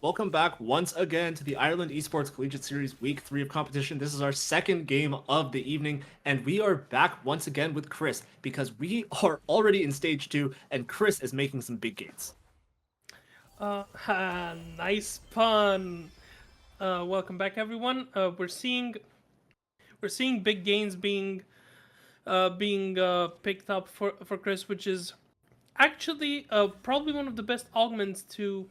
Welcome back once again to the Ireland Esports Collegiate Series Week 3 of competition. This is our second game of the evening, and we are back once again with Chris because we are already in stage 2, and Chris is making some big gains. Nice pun. Welcome back, everyone. We're seeing big gains being picked up for Chris, which is actually probably one of the best augments to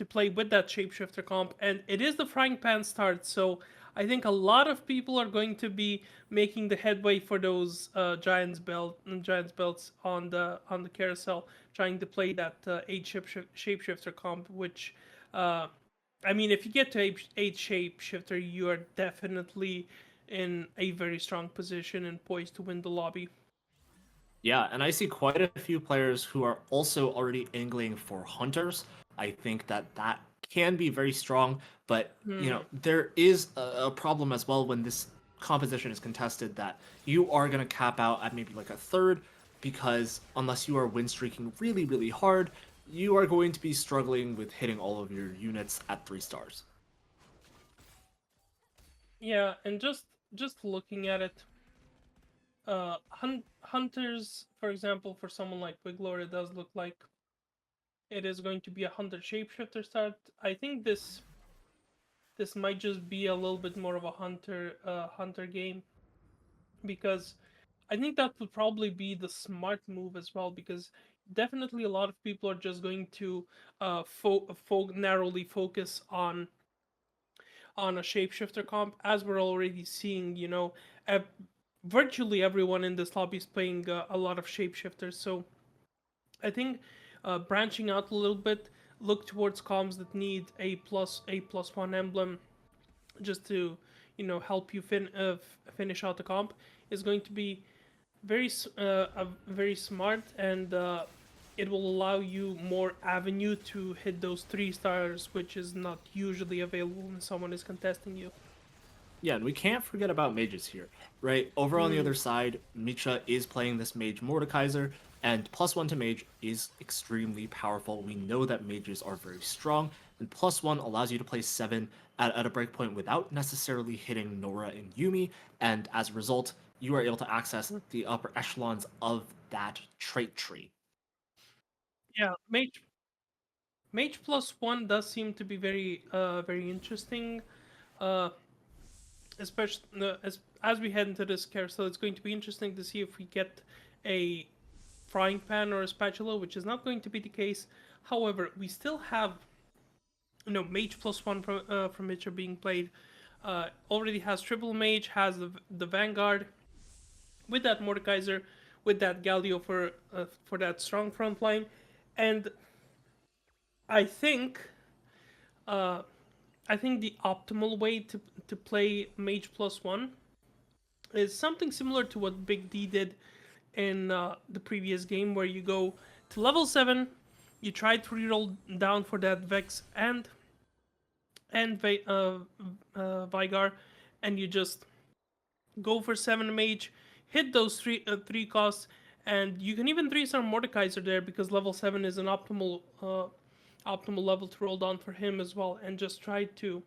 play with that shapeshifter comp, and it is the frying pan start. So I think a lot of people are going to be making the headway for those giants belts on the carousel, trying to play that shapeshifter comp. Which, uh, I mean, if you get to eight shapeshifter, you are definitely in a very strong position and poised to win the lobby. Yeah, and I see quite a few players who are also already angling for hunters. I think that can be very strong, but Hmm. there is a problem as well when this composition is contested that you are going to cap out at maybe like a third because unless you are win streaking really, really hard, you are going to be struggling with hitting all of your units at 3 stars. Yeah, and just looking at it, hunters, for example, for someone like Wiglor, it does look like it is going to be a hunter shapeshifter start. I think this might just be a little bit more of a hunter game, because I think that would probably be the smart move as well, because definitely a lot of people are just going to narrowly focus on a shapeshifter comp, as we're already seeing. Uh, Virtually everyone in this lobby is playing a lot of shapeshifters. So I think branching out a little bit, look towards comms that need a plus one emblem just to help you finish out the comp, is going to be very smart, and it will allow you more avenue to hit those 3 stars, which is not usually available when someone is contesting you. Yeah, and we can't forget about mages here, right? Over on the Mm, other side, Micha is playing this mage Mordekaiser, and +1 to mage is extremely powerful. We know that mages are very strong, and +1 allows you to play 7 at a breakpoint without necessarily hitting Nora and Yumi, and as a result, you are able to access the upper echelons of that trait tree. yeah, mage plus one does seem to be very interesting, uh, especially as we head into this carousel. It's going to be interesting to see if we get a frying pan or a spatula, which is not going to be the case. However, we still have mage plus one from which are being played. Already has triple mage, has the vanguard with that Mordekaiser, with that Galio for that strong front line, and I think uh, I think the optimal way to play mage plus one is something similar to what Big D did in the previous game, where you go to level 7, you try to reroll down for that Vex and Vigar, and you just go for 7 mage, hit those three costs, and you can even 3-star Mordekaiser there, because level 7 is an optimal level to roll down for him as well, and just try to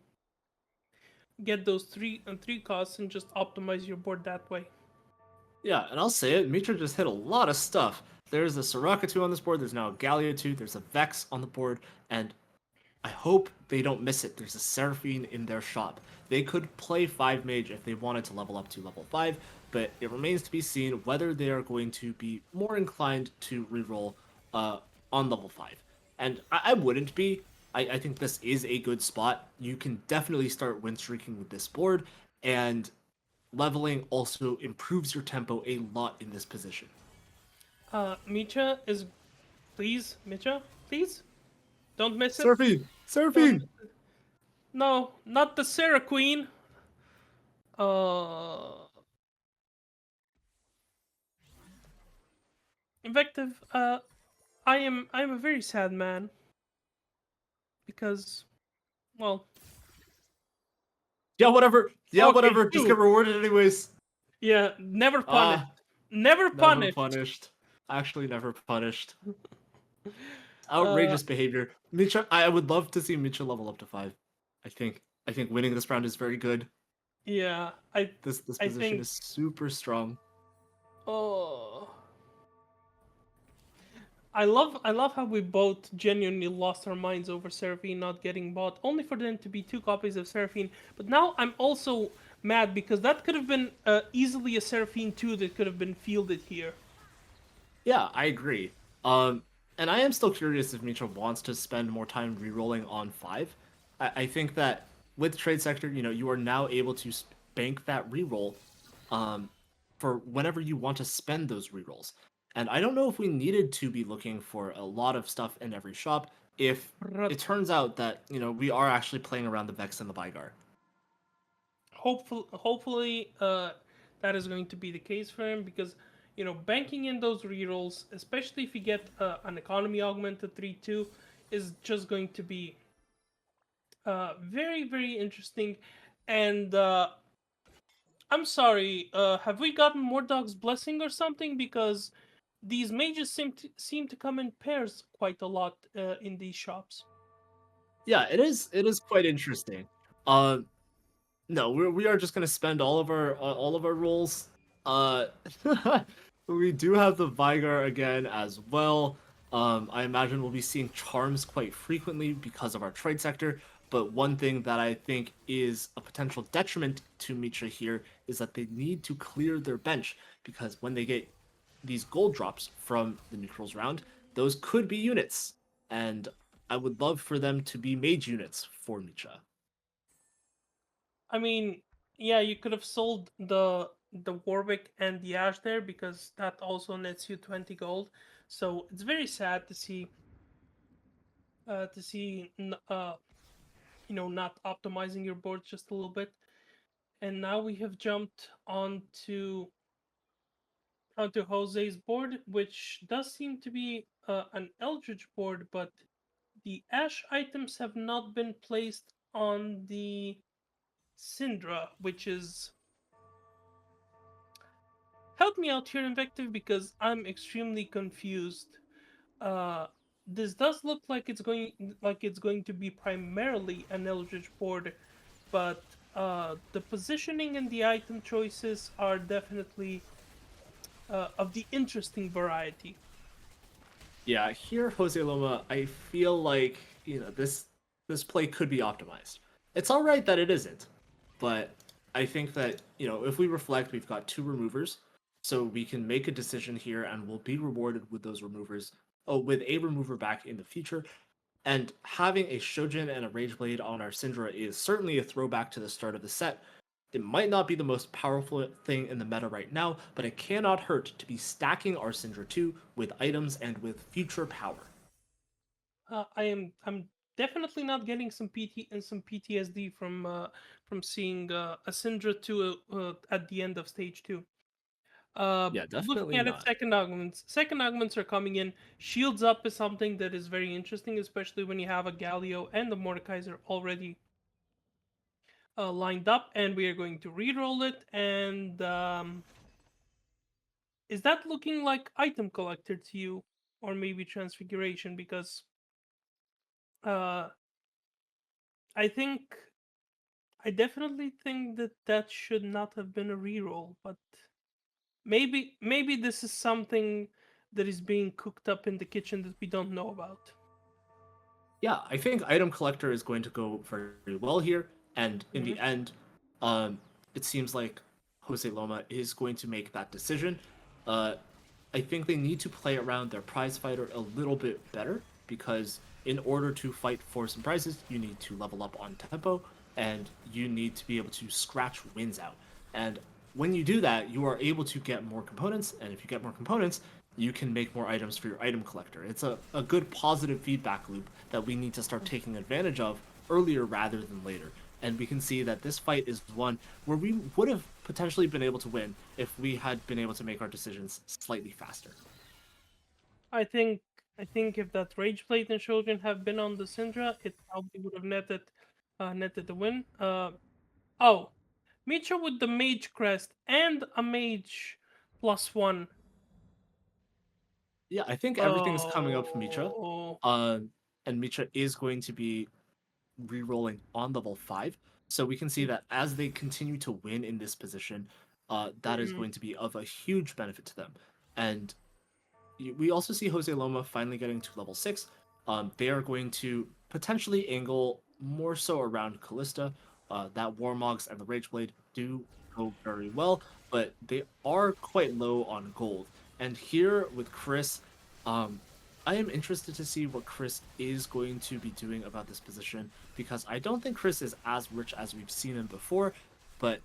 get those three costs and just optimize your board that way. Yeah, and I'll say it, Mitra just hit a lot of stuff. There's a Soraka 2 on this board, there's now a Galio 2, there's a Vex on the board, and I hope they don't miss it. There's a Seraphine in their shop. They could play 5 mage if they wanted to level up to level 5, but it remains to be seen whether they are going to be more inclined to reroll uh, on level 5. And I wouldn't be. I think this is a good spot. You can definitely start win streaking with this board, and leveling also improves your tempo a lot in this position. Micha is Micha, please don't miss it. Seraphine! Don't Seraphine! miss it. No, not the Sarah Queen. Uh, Invective. I am a very sad man, because, well, Yeah, whatever. Yeah, okay, whatever. Just get 2. rewarded anyways. Yeah, never punished. Ah, Never never punished. punished. Actually, never punished. Uh, Outrageous behavior. Mitra, I would love to see Mitra level up to 5. I think winning this round is very good. yeah, This I position think. is super strong. Oh, I love how we both genuinely lost our minds over Seraphine not getting bought, only for them to be two copies of Seraphine. But now I'm also mad because that could have been easily a Seraphine 2 that could have been fielded here. Yeah, I agree. Um, and I am still curious if Mitra wants to spend more time rerolling on 5. I think that with Trade Sector, you are now able to bank that reroll um, for whenever you want to spend those rerolls. And I don't know if we needed to be looking for a lot of stuff in every shop if it turns out that, we are actually playing around the Vex and the Vigar. Hopefully, that is going to be the case for him because banking in those rerolls, especially if you get an economy augmented 3-2, is just going to be very very interesting. And I'm sorry, have we gotten Mordog's blessing or something? Because these mages seem to come in pairs quite a lot in these shops. Yeah, it is quite interesting. Uh, No, we are just gonna spend all of our rolls. Uh, we do have the Vigar again as well. I imagine we'll be seeing charms quite frequently because of our trade sector. But one thing that I think is a potential detriment to Mitra here is that they need to clear their bench because when they get these gold drops from the neutrals round, those could be units, and I would love for them to be mage units for Mitra. I mean, yeah, you could have sold the Warwick and the Ash there because that also nets you 20 gold. So it's very sad to see not optimizing your board just a little bit. And now we have jumped onto Jose's board, which does seem to be an Eldritch board, but the Ash items have not been placed on the Syndra, which is. Help me out here, Invective, because I'm extremely confused. Uh, this does look like it's going to be primarily an Eldritch board, but the positioning and the item choices are definitely of the interesting variety. Yeah, here, Jose Loma, I feel like this play could be optimized. It's all right that it isn't, but I think that if we reflect, we've got two removers, so we can make a decision here, and we'll be rewarded with those removers. Oh, with a remover back in the future, and having a Shojin and a Rageblade on our Syndra is certainly a throwback to the start of the set. It might not be the most powerful thing in the meta right now, but it cannot hurt to be stacking our Syndra 2 with items and with future power. I'm definitely not getting some PTSD from seeing a Syndra 2 at the end of stage 2. Yeah, Looking definitely at it, not. second augments are coming in. Shields up is something that is very interesting, especially when you have a Galio and a Mordekaiser already lined up, and we are going to re-roll it. And is that looking like item collector to you, or maybe transfiguration? Because uh, I think I definitely think that that should not have been a re-roll, but maybe this is something that is being cooked up in the kitchen that we don't know about. Yeah, I think item collector is going to go very well here, and in Hmm. the end, um, it seems like Jose Loma is going to make that decision. Uh, I think they need to play around their prize fighter a little bit better because in order to fight for some prizes, you need to level up on tempo and you need to be able to scratch wins out. And when you do that, you are able to get more components, and if you get more components, you can make more items for your item collector. It's a good positive feedback loop that we need to start taking advantage of earlier rather than later. And we can see that this fight is one where we would have potentially been able to win if we had been able to make our decisions slightly faster. I think I think if that Rage Plate and Shojin have been on the Syndra, it probably would have netted the win. Oh, Mitra with the Mage Crest and a Mage +1. Yeah, I think everything's coming up for Mitra. Oh. Um, and Mitra is going to be re-rolling on level 5. So we can see that as they continue to win in this position, that is Mhm. going to be of a huge benefit to them. And we also see Jose Loma finally getting to level 6. They are going to potentially angle more so around Callista. That Warmogs and the Rageblade do go very well, but they are quite low on gold. And here with Chris, um, I am interested to see what Chris is going to be doing about this position because I don't think Chris is as rich as we've seen him before, but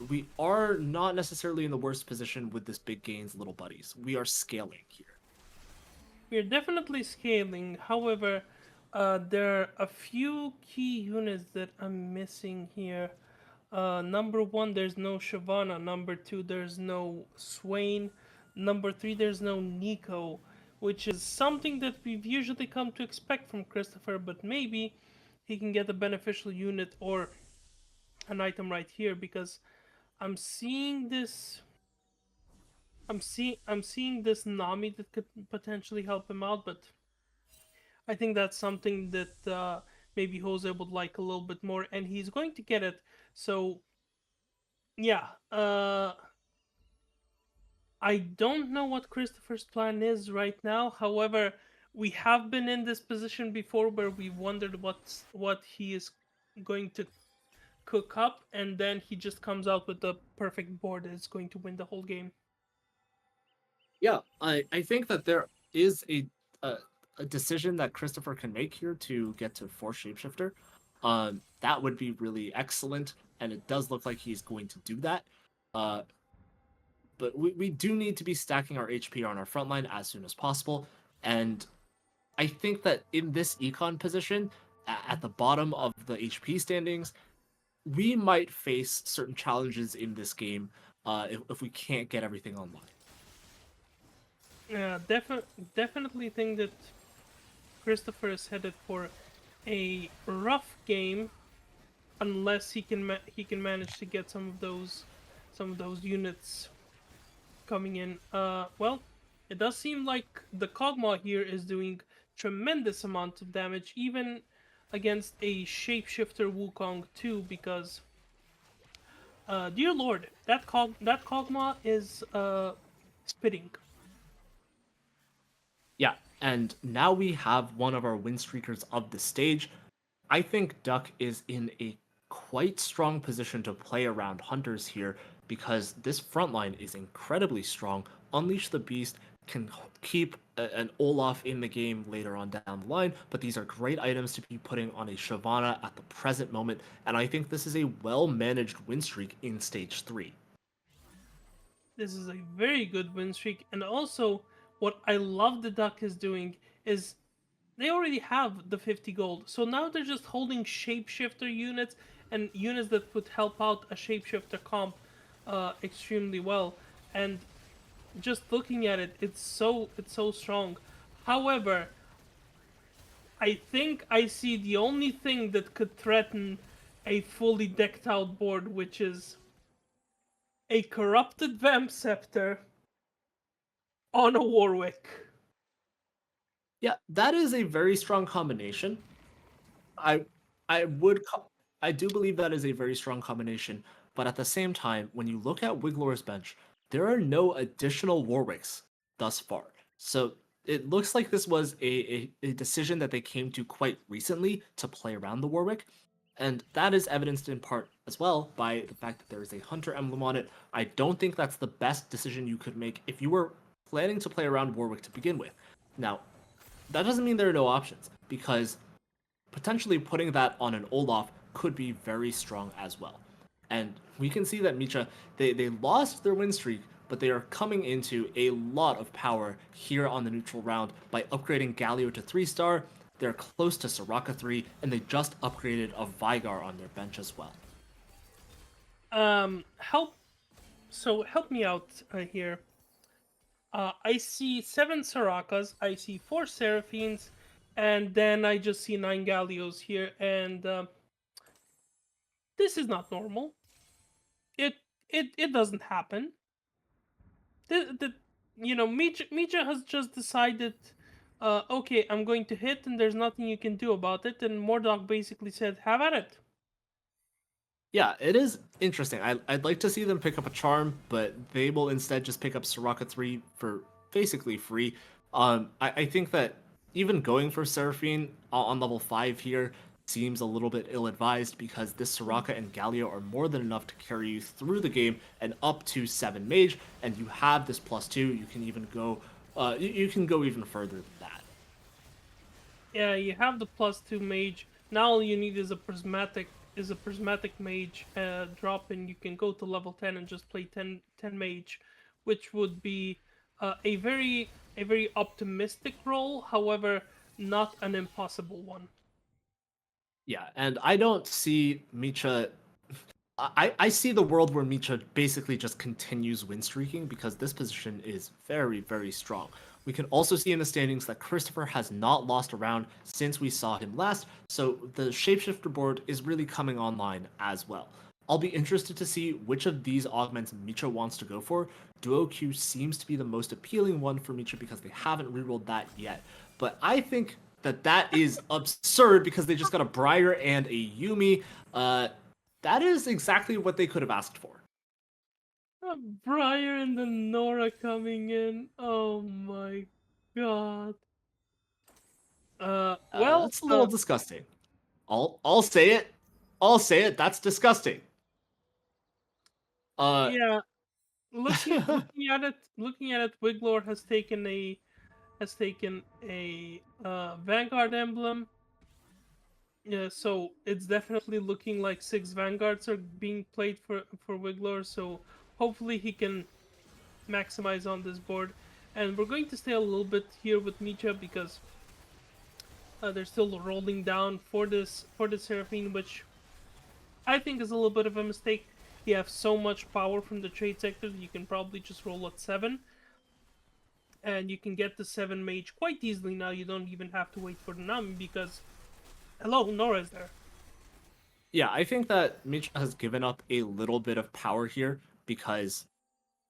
we are not necessarily in the worst position with this big gains little buddies. We are scaling here. We're definitely scaling. However, there are a few key units that I'm missing here. Number one, there's no Shyvana. Number two, there's no Swain. Number three, there's no Nico, which is something that we've usually come to expect from Christopher, but maybe he can get a beneficial unit or an item right here because I'm seeing this. I'm seeing this Nami that could potentially help him out, but I think that's something that maybe Jose would like a little bit more, and he's going to get it. So yeah, I don't know what Christopher's plan is right now. However, we have been in this position before where we wondered what he is going to cook up, and then he just comes out with the perfect board that's going to win the whole game. Yeah, I think that there is a a decision that Christopher can make here to get to force shapeshifter. That would be really excellent, and it does look like he's going to do that. Uh, but we do need to be stacking our HP on our front line as soon as possible. And I think that in this econ position, at the bottom of the HP standings, we might face certain challenges in this game if we can't get everything online. Yeah, definitely think that Christopher is headed for a rough game unless he can manage to get some of those units coming in. Well, it does seem like the Kog'Maw here is doing tremendous amount of damage, even against a shapeshifter Wukong too, because dear lord, that Kog'Maw is spitting. Yeah, and now we have one of our win streakers of the stage. I think Duck is in a quite strong position to play around Hunters here because this front line is incredibly strong. Unleash the Beast can keep an Olaf in the game later on down the line, but these are great items to be putting on a Shyvana at the present moment, and I think this is a well managed win streak in stage 3. This is a very good win streak, and also what I love the Duck is doing is they already have the 50 gold, so now they're just holding shapeshifter units and units that would help out a shapeshifter comp extremely well. And just looking at it, it's so strong. However, I think I see the only thing that could threaten a fully decked out board, which is a corrupted Vamp Scepter on a Warwick. Yeah, that is a very strong combination. I I would I do believe that is a very strong combination, but at the same time, when you look at Wiglor's bench, there are no additional Warwicks thus far. So it looks like this was a decision that they came to quite recently to play around the Warwick, and that is evidenced in part as well by the fact that there is a Hunter emblem on it. I don't think that's the best decision you could make if you were planning to play around Warwick to begin with. Now, that doesn't mean there are no options, because potentially putting that on an Olaf could be very strong as well. And we can see that Mitra, they lost their win streak, but they are coming into a lot of power here on the neutral round by upgrading Galio to 3-star. They're close to Soraka 3, and they just upgraded a Vigar on their bench as well. Help. So help me out here. I see 7 Sorakas, I see 4 Seraphines, and then I just see 9 Gallios here, and this is not normal. It it doesn't happen. Micha has just decided, okay, I'm going to hit, and there's nothing you can do about it. And Mordok basically said, "Have at it." Yeah, it is interesting. I'd like to see them pick up a charm, but they will instead just pick up Soraka 3 for basically free. I think that even going for Seraphine on level 5 here seems a little bit ill-advised because this Soraka and Galio are more than enough to carry you through the game and up to 7 mage, and you have this +2, you can even go you can go even further than that. Yeah, you have the +2 mage. Now all you need is a prismatic mage drop, and you can go to level 10 and just play 10 mage, which would be a very optimistic role. However, not an impossible one. Yeah, and I don't see Micha. I see the world where Micha basically just continues win streaking because this position is very, very strong. We can also see in the standings that Christopher has not lost a round since we saw him last, so the Shapeshifter board is really coming online as well. I'll be interested to see which of these augments Micha wants to go for. Duo Q seems to be the most appealing one for Micha because they haven't rerolled that yet. But I think that is absurd because they just got a Briar and a Yumi. That is exactly what they could have asked for. Briar and the Nora coming in. Oh my god. Well, That's a little disgusting. I'll say it. I'll say it. That's disgusting. Uh, yeah. Looking at it, Wiglor has taken a Vanguard emblem. Yeah, so it's definitely looking like 6 Vanguards are being played for Wiglor. So hopefully he can maximize on this board. And we're going to stay a little bit here with Micha because they're still rolling down for the Seraphine, which I think is a little bit of a mistake. You have so much power from the trade sector that you can probably just roll at 7, and you can get the 7 mage quite easily now. You don't even have to wait for the Nami because, hello, Nora's there. yeah, I think that Mitch has given up a little bit of power here because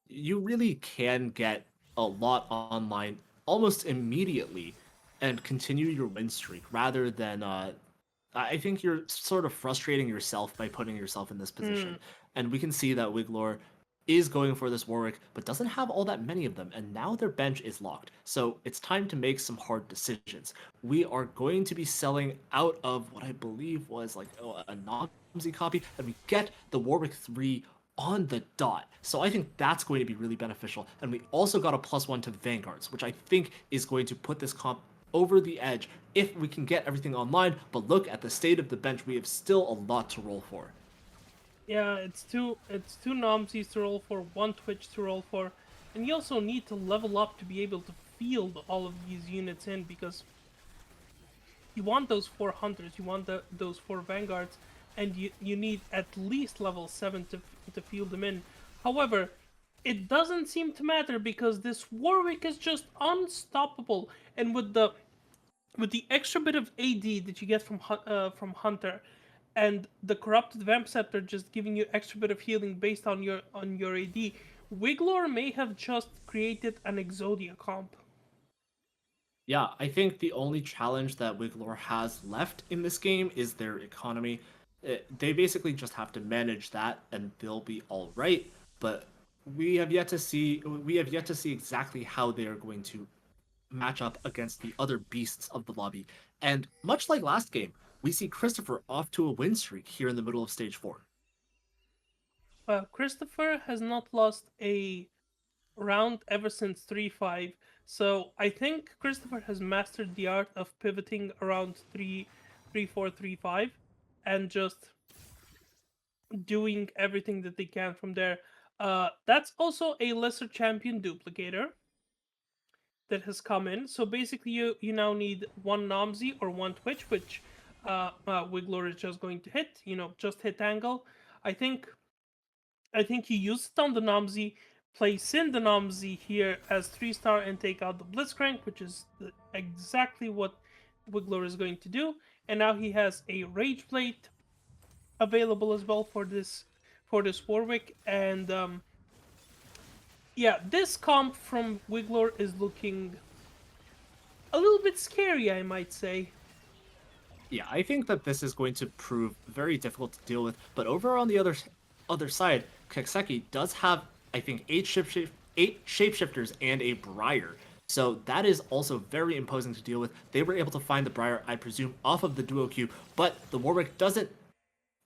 you really can get a lot online almost immediately and continue your win streak rather than I think you're sort of frustrating yourself by putting yourself in this Hmm. position. And we can see that Wiglor is going for this Warwick, but doesn't have all that many of them, and now their bench is locked. So it's time to make some hard decisions. We are going to be selling out of what I believe was like a Nomsy copy, and we get the Warwick 3 on the dot. So I think that's going to be really beneficial. And we also got a +1 to the Vanguards, which I think is going to put this comp over the edge if we can get everything online. But look at the state of the bench. We have still a lot to roll for. Yeah, it's two Nomsies to roll for, one Twitch to roll for, and you also need to level up to be able to field all of these units in because you want those 4 hunters, you want those 4 Vanguards, and you need at least level 7 to field them in. However, it doesn't seem to matter because this Warwick is just unstoppable, and with the extra bit of AD that you get from Hunter, and the corrupted Vamp Scepter just giving you extra bit of healing based on your AD, Wiglor may have just created an Exodia comp. Yeah, I think the only challenge that Wiglor has left in this game is their economy. They basically just have to manage that, and they'll be all right. But we have yet to see exactly how they are going to match up against the other beasts of the lobby. And much like last game, we see Christopher off to a win streak here in the middle of stage 4. Christopher has not lost a round ever since 3-5. So I think Christopher has mastered the art of pivoting around 3-4, 3-5, and just doing everything that they can from there. That's also a lesser champion duplicator that has come in. So basically, you now need one Nomsy or one Twitch, which Wiglor is just going to hit. Just hit angle. I think I think he used it on the Nomsy, place in the Nomsy here as 3-star and take out the Blitzcrank, which is exactly what Wiglor is going to do. And now he has a Rage Plate available as well for this Warwick, and Yeah, this comp from Wiglor is looking a little bit scary, I might say. Yeah, I think that this is going to prove very difficult to deal with. But over on the other side, Kekseki does have, I think, eight shapeshifters and a Briar. So that is also very imposing to deal with. They were able to find the Briar, I presume, off of the duo queue, but the Warwick doesn't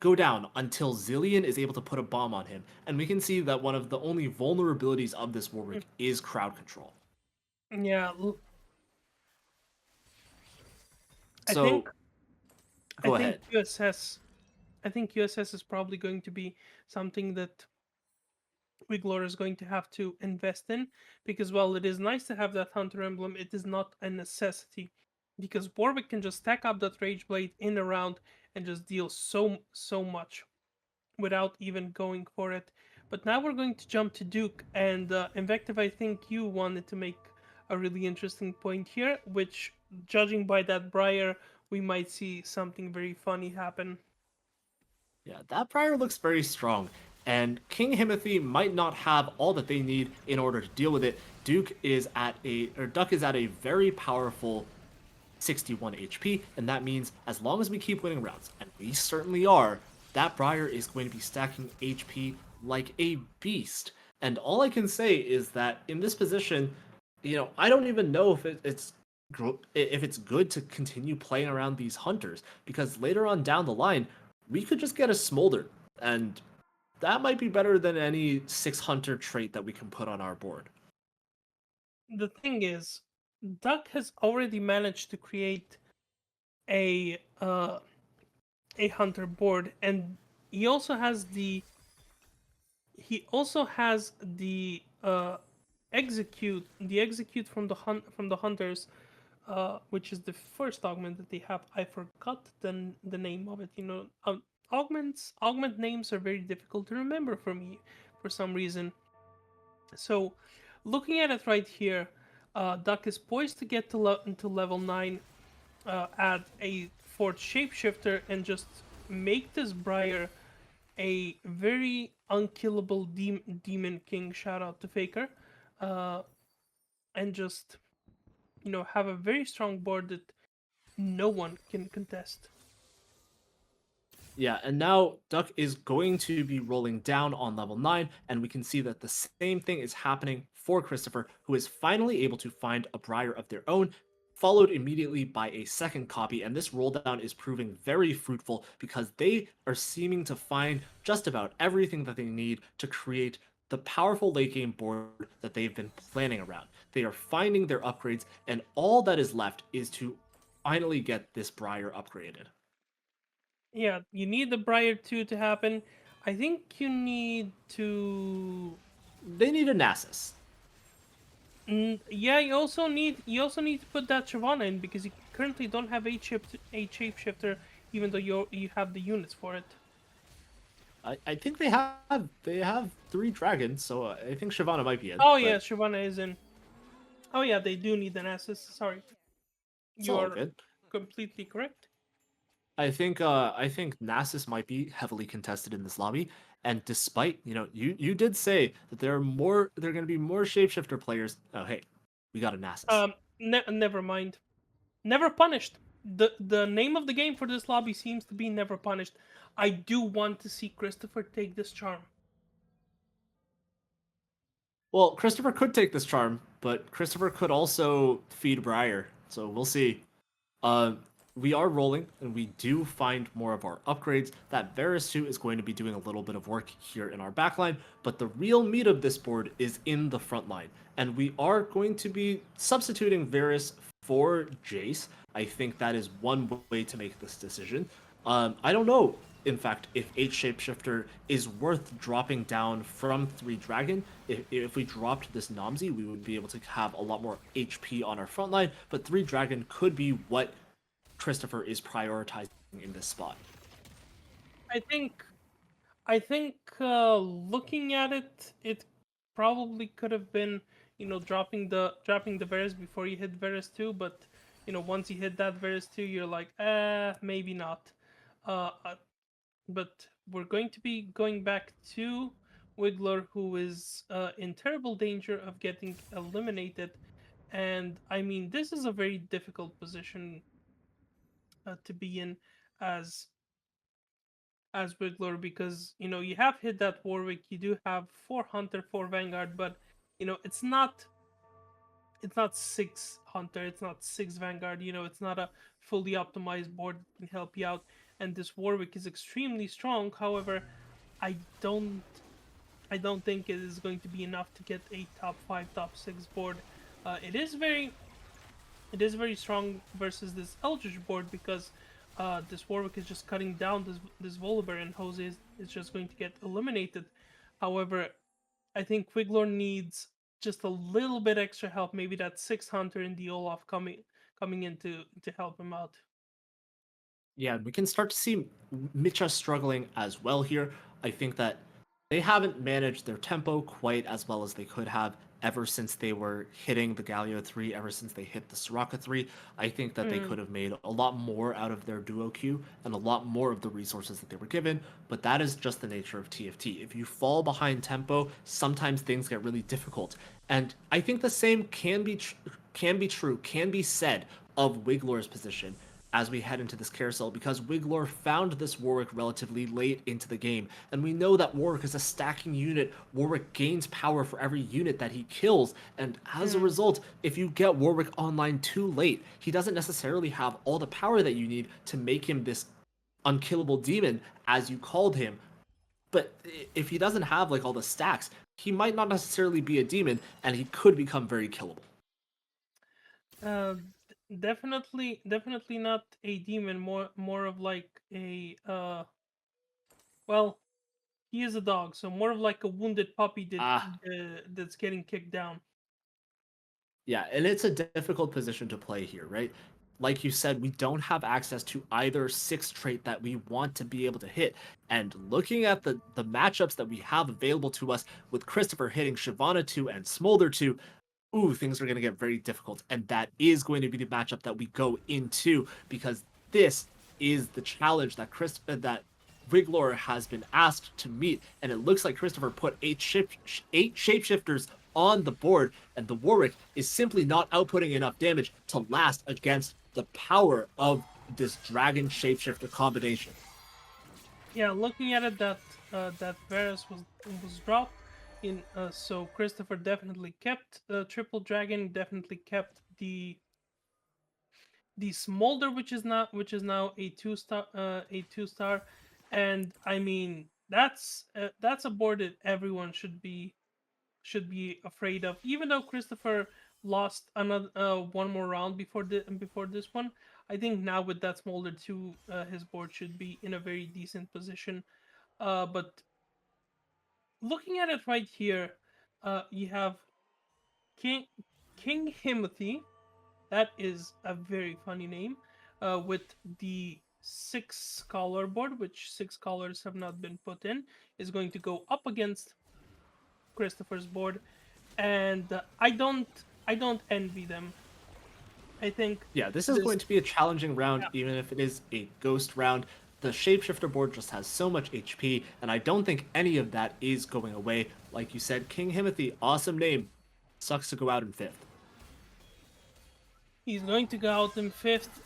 go down until Zillion is able to put a bomb on him. And we can see that one of the only vulnerabilities of this Warwick is crowd control. Yeah, I So think I go think ahead. USS I think USS is probably going to be something that Wiglor is going to have to invest in, because while it is nice to have that Hunter emblem, it is not a necessity, because Warwick can just stack up that Rage Blade in a round and just deal so much without even going for it. But now we're going to jump to Duke, and Invective, I think you wanted to make a really interesting point here, which, judging by that Briar, we might see something very funny happen. Yeah, that Briar looks very strong, and King Himothy might not have all that they need in order to deal with it. Duck is at a very powerful 61 HP, and that means as long as we keep winning rounds, and we certainly are, that Briar is going to be stacking HP like a beast. And all I can say is that in this position, I don't even know if it's good to continue playing around these hunters because later on down the line, we could just get a smolder, and that might be better than any six hunter trait that we can put on our board. The thing is, Duck has already managed to create a uh, a hunter board, and he also has the he also has the execute from the hunters, which is the first augment that they have. I forgot the name of it. Augment names are very difficult to remember for me for some reason. So, looking at it right here, Duck is poised to get into level 9, add a fourth shapeshifter, and just make this Briar a very unkillable demon king. Shout out to Faker. Uh, and just, have a very strong board that no one can contest. Yeah, and now Duck is going to be rolling down on level 9, and we can see that the same thing is happening for Christopher, who is finally able to find a Briar of their own, followed immediately by a second copy, and this roll down is proving very fruitful because they are seeming to find just about everything that they need to create the powerful late game board that they've been planning around. They are finding their upgrades, and all that is left is to finally get this Briar upgraded. Yeah, you need the Briar 2 to happen. I think you need to. They need a Nasus. Yeah, you also need to put that Shyvana in, because you currently don't have a shapeshifter, even though you have the units for it. I think they have three dragons, so I think Shyvana might be in, Oh yeah, but Shyvana is in. Oh yeah, they do need an assist. Sorry, it's you all are good. completely correct. I think Nasus might be heavily contested in this lobby, and despite you did say that there are going to be more shapeshifter players. Oh hey, we got a Nasus. Never mind. Never punished. The name of the game for this lobby seems to be never punished. I do want to see Christopher take this charm. Well, Christopher could take this charm, but Christopher could also feed Briar, so we'll see. Uh, we are rolling, and we do find more of our upgrades. That Varus 2 is going to be doing a little bit of work here in our backline, but the real meat of this board is in the front line. And we are going to be substituting Varus for Jace. I think that is one way to make this decision. I don't know, in fact, if 8 Shapeshifter is worth dropping down from 3 Dragon. If we dropped this Namzi, we would be able to have a lot more HP on our front line, but 3 Dragon could be what Christopher is prioritizing in this spot. I think looking at it, it probably could have been, dropping the Varus before you hit Varus 2, but once you hit that Varus 2, you're like, maybe not. Uh, uh, but we're going to be going back to Wiggler, who is in terrible danger of getting eliminated. And I mean, this is a very difficult position to be in as Wiggler, because you have hit that Warwick, you do have 4 Hunter, 4 Vanguard, but it's not 6 Hunter, it's not 6 Vanguard. It's not a fully optimized board that can help you out. And this Warwick is extremely strong. However, I don't I don't think it is going to be enough to get a top 5, top 6 board. It is very strong versus this Eldritch board, because this Warwick is just cutting down this Volibear, and Jose is just going to get eliminated. However, I think Quiglor needs just a little bit extra help. Maybe that 6 Hunter in the Olaf coming in to help him out. Yeah, we can start to see Micha struggling as well here. I think that they haven't managed their tempo quite as well as they could have ever since they were hitting the Galio 3, ever since they hit the Soraka 3. I think that they Mm, could have made a lot more out of their duo queue and a lot more of the resources that they were given, but that is just the nature of TFT. If you fall behind tempo, sometimes things get really difficult. And I think the same can be said of Wiglor's position as we head into this carousel, because Wiglor found this Warwick relatively late into the game, and we know that Warwick is a stacking unit. Warwick gains power for every unit that he kills, and as a mm. result, if you get Warwick online too late, he doesn't necessarily have all the power that you need to make him this unkillable demon, as you called him. But if he doesn't have like all the stacks, he might not necessarily be a demon, and he could become very killable. Definitely not a demon. More of like a well, he is a dog, so more of like a wounded puppy Ah, that's getting kicked down. yeah, and it's a difficult position to play here, right? Like you said, we don't have access to either six trait that we want to be able to hit. And looking at the matchups that we have available to us, with Christopher hitting Shyvana 2 and Smolder 2, ooh, things are going to get very difficult. And that is going to be the matchup that we go into, because this is the challenge that that Wiglor has been asked to meet. And it looks like Christopher put eight shapeshifters on the board, and the Warwick is simply not outputting enough damage to last against the power of this dragon shapeshifter combination. Yeah, looking at it, that Varus was dropped in. So Christopher definitely kept triple dragon. Definitely kept the smolder, which is now a 2 star, and I mean that's a board that everyone should be afraid of. Even though Christopher lost another one more round before this one, I think now with that smolder 2, his board should be in a very decent position. But looking at it right here, you have King King Himothy. That is a very funny name. With the 6 scholar board, which 6 scholars have not been put in, is going to go up against Christopher's board, and I don't envy them. I think Yeah, this is this going to be a challenging round, yeah, even if it is a ghost round. The shapeshifter board just has so much HP, and I don't think any of that is going away. Like you said, King Himothy, awesome name. Sucks to go out in fifth. he's going to go out in fifth.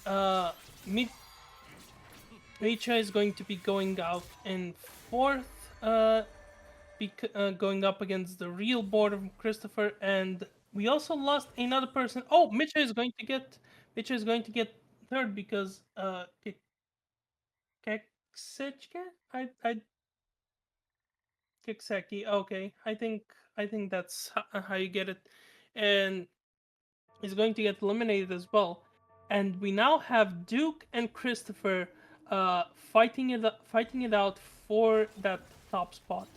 Micha is going to be going out in fourth. Going up against the real board of Christopher, and we also lost another person. Oh, Mitcha is going to get third, because Keksechke? I Kekseki. Okay, I think that's how you get it, and he's going to get eliminated as well. And we now have Duke and Christopher fighting it out for that top spot.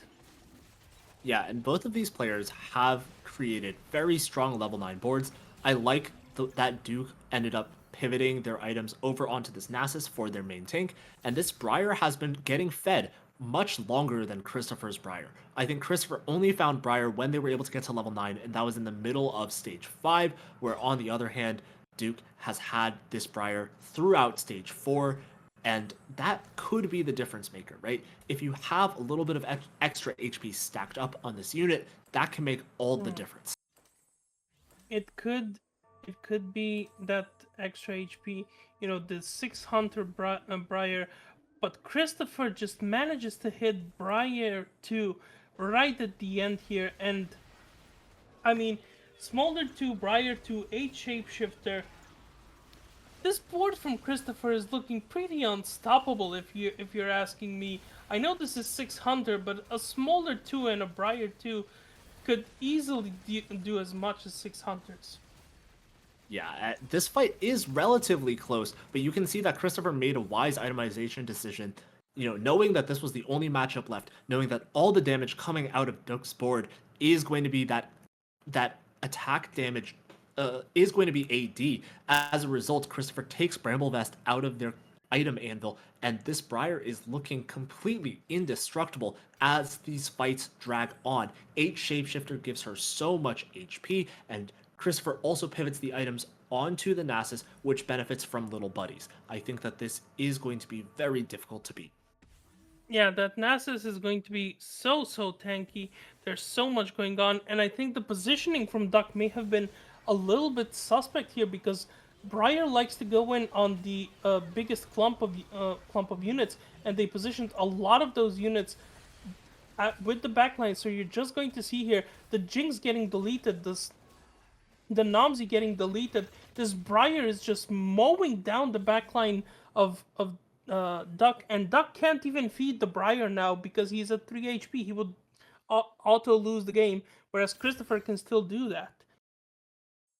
Yeah, and both of these players have created very strong level 9 boards. I like that Duke ended up pivoting their items over onto this Nasus for their main tank, and this Briar has been getting fed much longer than Christopher's Briar. I think Christopher only found Briar when they were able to get to level 9, and that was in the middle of stage 5, where on the other hand, Duke has had this Briar throughout stage 4, and that could could be the difference maker, right? If you have a little bit of extra HP stacked up on this unit, that can make all the difference. It could be that extra HP, the 6 Hunter Briar, but Christopher just manages to hit Briar too right at the end here, and I mean, Smolder 2, Briar 2, 8 Shapeshifter. This board from Christopher is looking pretty unstoppable if you're asking me. I know this is 600, but a Smolder 2 and a Briar 2 could easily do as much as 600s. Yeah, this fight is relatively close, but you can see that Christopher made a wise itemization decision. Knowing that this was the only matchup left, knowing that all the damage coming out of Duck's board is going to be that attack damage is going to be AD. As a result, Christopher takes Bramble Vest out of their item anvil, and this Briar is looking completely indestructible as these fights drag on. 8 Shapeshifter gives her so much HP, and Christopher also pivots the items onto the Nasus, which benefits from Little Buddies. I think that this is going to be very difficult to beat. Yeah, that Nasus is going to be so tanky. There's so much going on, and I think the positioning from Duck may have been a little bit suspect here because Briar likes to go in on the biggest clump of units, and they positioned a lot of those units with the backline. So you're just going to see here the Jinx getting deleted, the Nomsy getting deleted. This Briar is just mowing down the backline of Duck, and Duck can't even feed the Briar now because he's at 3 HP. He would auto lose the game, whereas Christopher can still do that.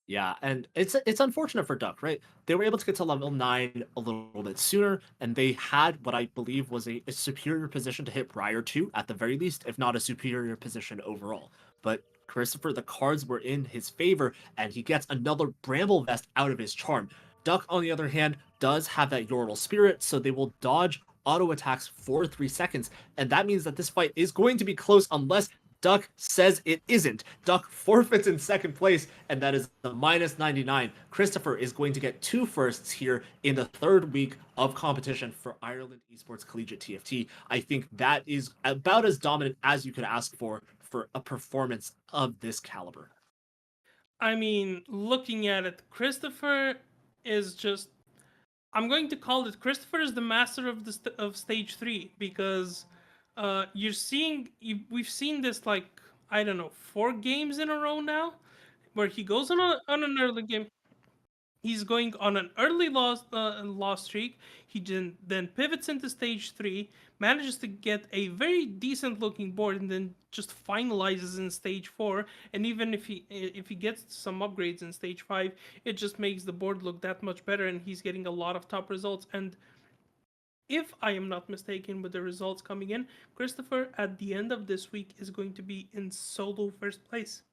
Yeah, and it's unfortunate for Duck, right? They were able to get to level 9 a little bit sooner, and they had what I believe was a superior position to hit Briar 2, at the very least, if not a superior position overall. But Christopher, the cards were in his favor, and he gets another Bramble Vest out of his charm. Duck, on the other hand, does have that Yordle Spirit, so they will dodge auto attacks for 3 seconds, and that means that this fight is going to be close unless Duck says it isn't. Duck forfeits in second place, and that is the minus 99. Christopher is going to get 2 firsts here in the third week of competition for Ireland Esports Collegiate TFT. I think that is about as dominant as you could ask for a performance of this caliber. I mean, looking at it, Christopher is just. I'm going to call it Christopher is the master of of stage 3 because we've seen this like I don't know 4 games in a row now, where he goes on an early game. He's going on an early loss streak. He then pivots into stage 3, manages to get a very decent looking board, and then just finalizes in stage 4. And even if he gets some upgrades in stage 5, it just makes the board look that much better, and he's getting a lot of top results. And if I am not mistaken with the results coming in, Christopher at the end of this week is going to be in solo first place.